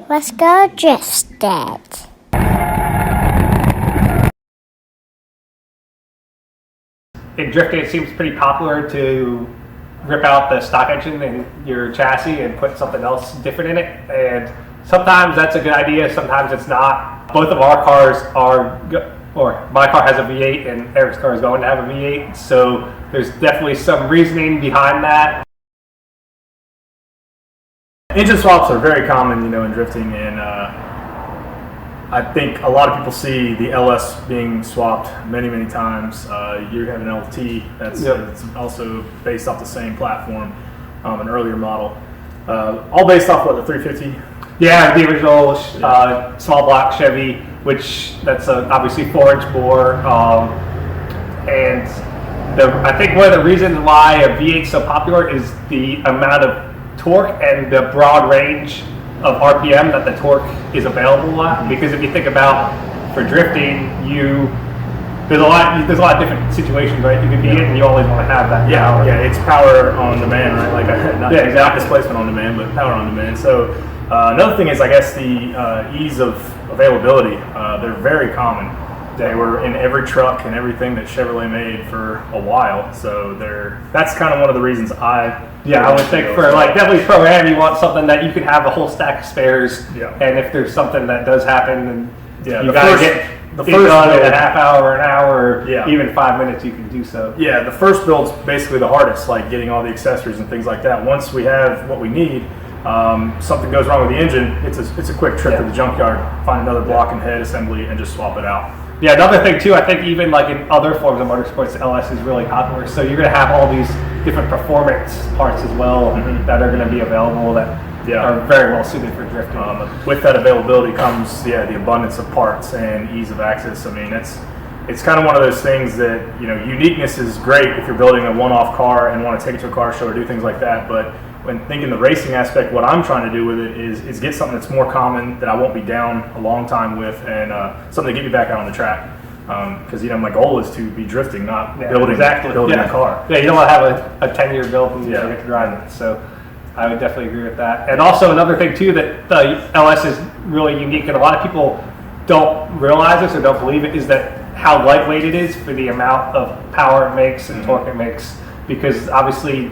Let's go drift it. In drifting, it seems pretty popular to rip out the stock engine in your chassis and put something else different in it. And sometimes that's a good idea, sometimes it's not. Both of our cars are, or my car has a V8 and Eric's car is going to have a V8. So there's definitely some reasoning behind that. Engine swaps are very common, in drifting, and I think a lot of people see the LS being swapped many, many times. You have an LT that's also based off the same platform, an earlier model, all based off what, the 350? Yeah, the original small block Chevy, which that's obviously 4-inch bore, and I think one of the reasons why a V8 is so popular is the amount of torque and the broad range of RPM that the torque is available at. Because if you think about for drifting, there's a lot of different situations, right? You can be in and you always want to have that power. Yeah, it's power on demand, right? Like not displacement on demand, but power on demand. So another thing is, I guess, the ease of availability. They're very common. They were in every truck and everything that Chevrolet made for a while. So that's kind of one of the reasons I would think for definitely Pro-Am, you want something that you can have a whole stack of spares. Yeah. And if there's something that does happen, then you got to get the first done in a half hour, an hour, or even 5 minutes, you can do so. Yeah, the first build's basically the hardest, like getting all the accessories and things like that. Once we have what we need, something goes wrong with the engine, it's a quick trip to the junkyard, find another block and head assembly, and just swap it out. Yeah, another thing too, I think even like in other forms of motorsports, the LS is really popular. So you're going to have all these different performance parts as well that are going to be available that are very well suited for drifting. With that availability comes the abundance of parts and ease of access. I mean, it's kind of one of those things that, uniqueness is great if you're building a one-off car and want to take it to a car show or do things like that. But when thinking the racing aspect, what I'm trying to do with it is get something that's more common, that I won't be down a long time with, and something to get me back out on the track. Because my goal is to be drifting, not building a car. Yeah, you don't want to have a 10-year build and you get to drive it. So I would definitely agree with that. And also another thing too, that the LS is really unique, and a lot of people don't realize this or don't believe it, is that how lightweight it is for the amount of power it makes and torque it makes. Because obviously,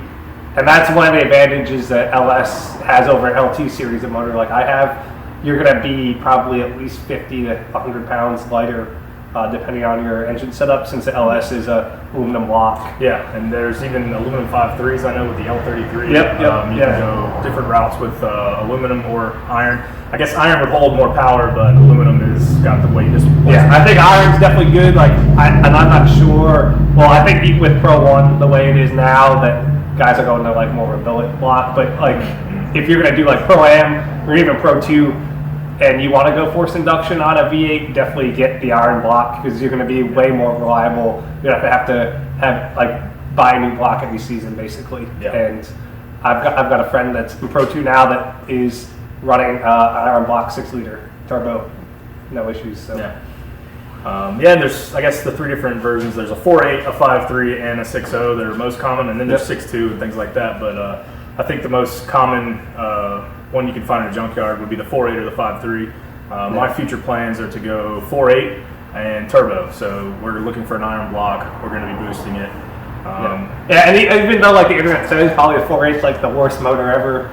and that's one of the advantages that LS has over an LT series of motor like I have. You're going to be probably at least 50 to 100 pounds lighter, depending on your engine setup, since the LS is a aluminum block. Yeah, and there's even aluminum 5.3s, I know, with the L33. You can go different routes with aluminum or iron. I guess iron would hold more power, but aluminum has got the weight. I think iron's definitely good. And I'm not sure. Well, I think with Pro 1, the way it is now, that guys are going to more of a billet block. But if you're going to do Pro-Am or even Pro 2, and you want to go forced induction on a V8, definitely get the iron block, because you're going to be way more reliable. You don't have to buy a new block every season, basically. Yeah. And I've got a friend that's in Pro 2 now that is running an iron block 6-liter turbo, no issues. So. And there's, I guess, the 3 different versions. There's a 4.8, a 5.3, and a 6.0 that are most common, and then there's 6.2 and things like that. But I think the most common one you can find in a junkyard would be the 4.8 or the 5.3. My future plans are to go 4.8 and turbo, so we're looking for an iron block. We're going to be boosting it. And even though the internet says probably a 4.8 is the worst motor ever,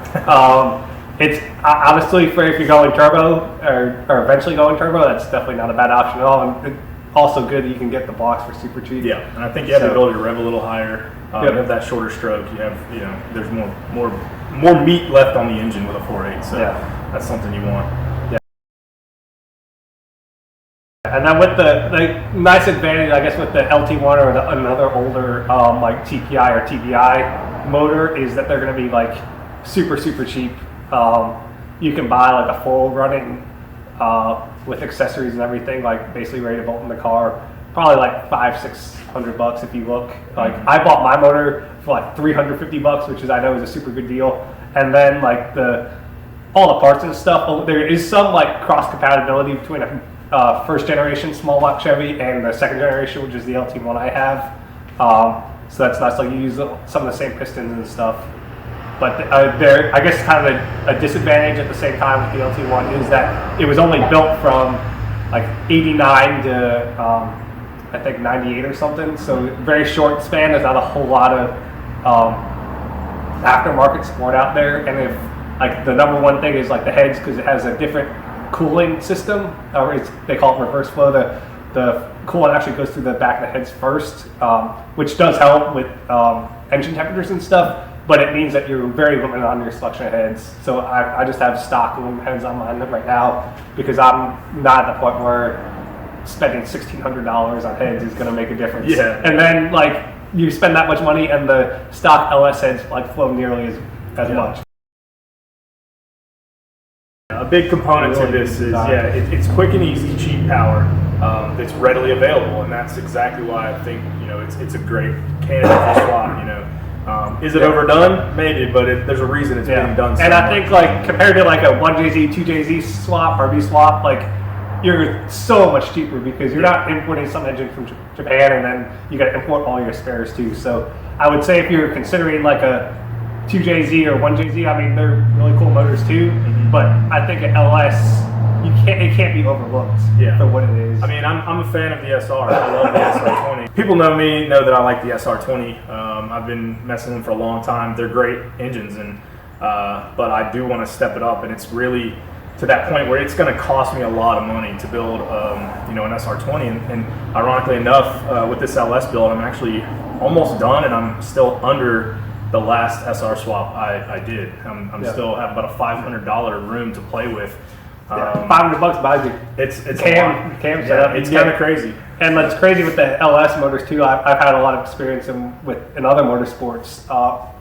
it's honestly, for if you're going turbo or eventually going turbo, that's definitely not a bad option at all. And it's also good that you can get the blocks for super cheap. Yeah, and I think you have the ability to rev a little higher. You have that shorter stroke. You have, there's more meat left on the engine with a 4.8. So that's something you want. Yeah. And then with the nice advantage, I guess, with the LT1 or another older TPI or TBI motor, is that they're going to be super, super cheap. You can buy a full running with accessories and everything, basically ready to bolt in the car, probably $500-600 if you look. I bought my motor for $350, which I know is a super good deal. And then all the parts and stuff, there is some cross compatibility between a first generation small block Chevy and the second generation, which is the LT1 I have. So that's nice. You use some of the same pistons and stuff. But there, I guess, kind of a disadvantage at the same time with the LT1 is that it was only built from like '89 to I think '98 or something. So very short span. There's not a whole lot of aftermarket support out there, and if like the number one thing is like the heads, because it has a different cooling system, or they call it reverse flow. The coolant actually goes through the back of the heads first, which does help with engine temperatures and stuff, but it means that you're very limited on your selection of heads. So I just have stock aluminum heads on mine right now because I'm not at the point where spending $1,600 on heads is going to make a difference. Yeah. And then like you spend that much money and the stock LS heads like flow nearly as much. A big component to this is, it's quick and easy, cheap power that's readily available, and that's exactly why I think, it's a great candidate for swap, Is it overdone? Maybe, but there's a reason it's being done so And I much. think like compared to like a 1JZ, 2JZ swap, RV swap, like you're so much cheaper because you're not importing some engine from Japan and then you got to import all your spares too. So I would say if you're considering like a 2JZ or 1JZ, I mean, they're really cool motors too, but I think an LS, it can't be overlooked for what it is. I mean, I'm a fan of the SR. I love the SR20. People know me, know that I like the SR20. I've been messing with them for a long time. They're great engines, and but I do want to step it up, and it's really to that point where it's going to cost me a lot of money to build, an SR20. And ironically enough, with this LS build, I'm actually almost done, and I'm still under the last SR swap I did. I'm still have about a $500 room to play with. $500 buys you. It's cam setup. It's kind of crazy. And it's crazy with the LS motors too. I've had a lot of experience in other motorsports.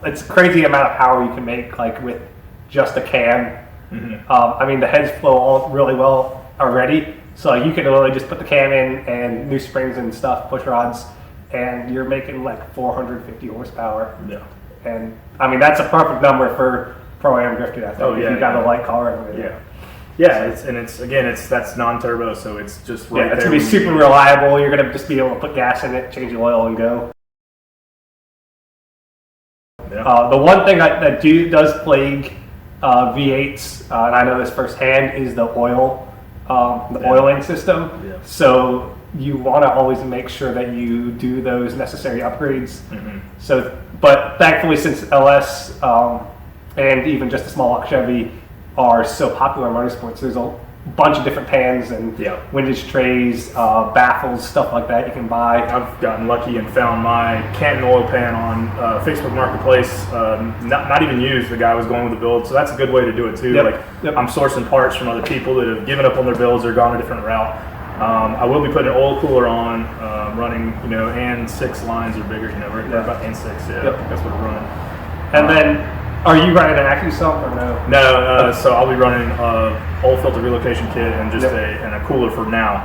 It's crazy amount of power you can make like with just a cam. I mean, the heads flow all really well already, so you can literally just put the cam in and new springs and stuff, push rods, and you're making like 450 horsepower. Yeah. And I mean, that's a perfect number for pro-am drifting, I think, if you got a light car. That's non-turbo, so it's just right it's there. gonna be super reliable. You're gonna just be able to put gas in it, change the oil, and go. Yeah. The one thing that does plague V8s, and I know this firsthand, is the oil, oiling system. Yeah. So you want to always make sure that you do those necessary upgrades. So, but thankfully, since LS and even just a small Chevy are so popular in motorsports, there's a bunch of different pans and windage trays, baffles, stuff like that you can buy. I've gotten lucky and found my Canton oil pan on Facebook Marketplace, not even used. The guy was going with the build, so that's a good way to do it too. I'm sourcing parts from other people that have given up on their builds or gone a different route. I will be putting an oil cooler on, running, and 6 lines or bigger, we're about N6, that's what we're running. And then, are you running an AccuSump or no? No, so I'll be running oil filter relocation kit and just a cooler for now.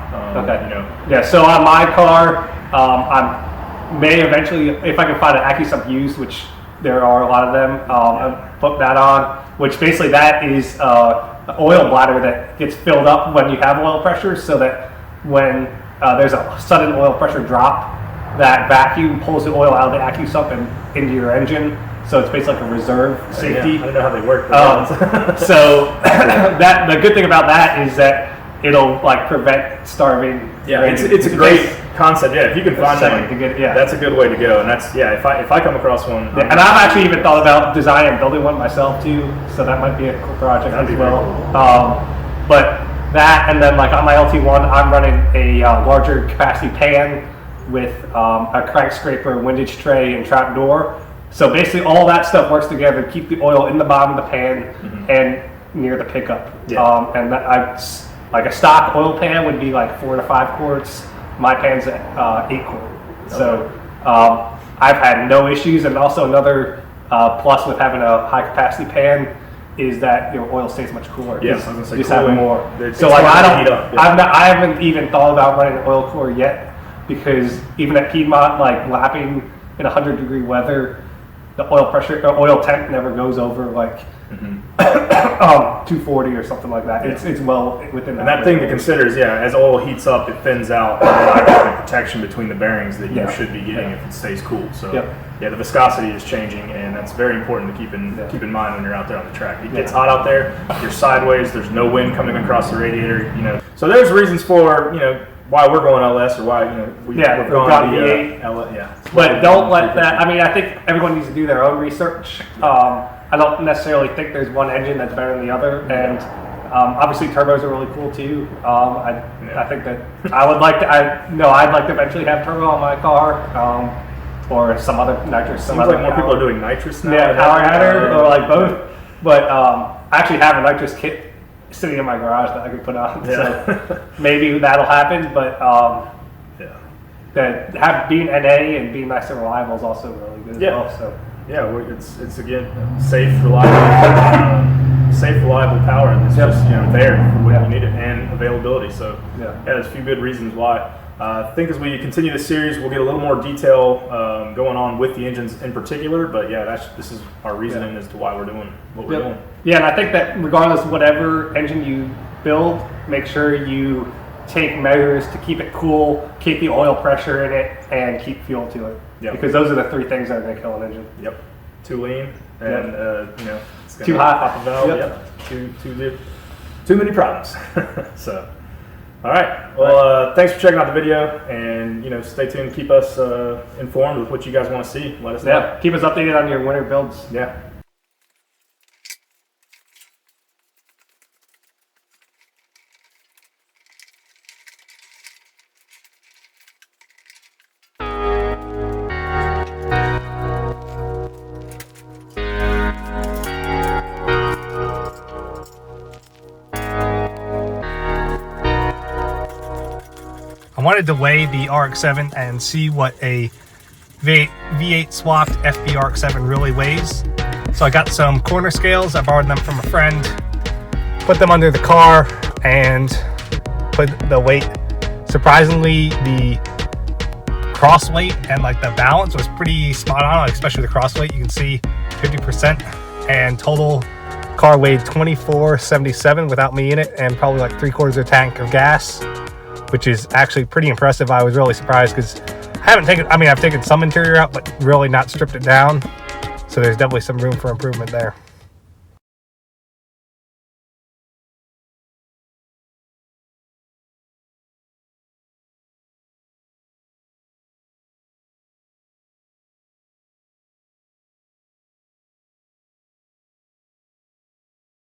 Yeah, so on my car, I may eventually, if I can find an AccuSump used, which there are a lot of them, I'll put that on, which basically that is an oil bladder that gets filled up when you have oil pressure, so that when there's a sudden oil pressure drop, that vacuum pulls the oil out of the AccuSump and into your engine. So it's basically like a reserve safety. I don't know how they work. So the good thing about that is that it'll like prevent starving. Yeah, it's a great concept. Yeah, if you can find one, that's a good way to go. And that's if I come across one. And I've actually even thought about designing and building one myself too. So that might be a cool project as well. But that, and then like on my LT1, I'm running a larger capacity pan with a crank scraper, windage tray, and trap door. So basically all that stuff works together to keep the oil in the bottom of the pan and near the pickup. And like a stock oil pan would be like 4 to 5 quarts. My pan's at 8 quarts. So I've had no issues. And also another plus with having a high capacity pan is that your oil stays much cooler. Yeah, I was gonna say you just have more. So like I haven't even thought about running an oil cooler yet, because even at Piedmont, like lapping in 100-degree weather, the oil pressure, oil temp never goes over like 240 or something like that. It's well within and that thing to consider is, yeah, as oil heats up, it thins out, and there's not protection between the bearings that you should be getting if it stays cool. So yeah, the viscosity is changing, and that's very important to keep in mind when you're out there on the track. It gets hot out there, you're sideways, there's no wind coming across the radiator, you know. So there's reasons for, you know, why we're going LS, or why, you know, we've gone V8. But don't let that, I mean, I think everyone needs to do their own research. I don't necessarily think there's one engine that's better than the other, and obviously turbos are really cool too. I think that I'd like to eventually have turbo on my car, or some other nitrous. Seems like more people are doing nitrous now. Yeah, power header, or like both. But I actually have a nitrous kit sitting in my garage that I could put on, so maybe that'll happen. But being NA and being nice and reliable is also really good as well. So. Yeah, it's again safe, reliable power that's just, you know, there when you need it, and availability. So there's a few good reasons why. I think as we continue the series, we'll get a little more detail going on with the engines in particular. But this is our reasoning as to why we're doing what we're doing. Yeah, and I think that regardless of whatever engine you build, make sure you take measures to keep it cool, keep the oil pressure in it, and keep fuel to it. Because those are the three things that are going to kill an engine. Too lean, and you know, it's too hot, pop a valve. Too many problems. So, all right. Well, thanks for checking out the video, and, you know, stay tuned. Keep us informed with what you guys want to see. Let us know. Keep us updated on your winter builds. I wanted to weigh the RX7 and see what a V8 swapped FB RX7 really weighs. So I got some corner scales. I borrowed them from a friend, put them under the car, and put the weight. Surprisingly, the cross weight and like the balance was pretty spot on, especially the cross weight. You can see 50%, and total car weighed 2477 without me in it, and probably like 3/4 of a tank of gas, which is actually pretty impressive. I was really surprised because I've taken some interior out, but really not stripped it down. So there's definitely some room for improvement there.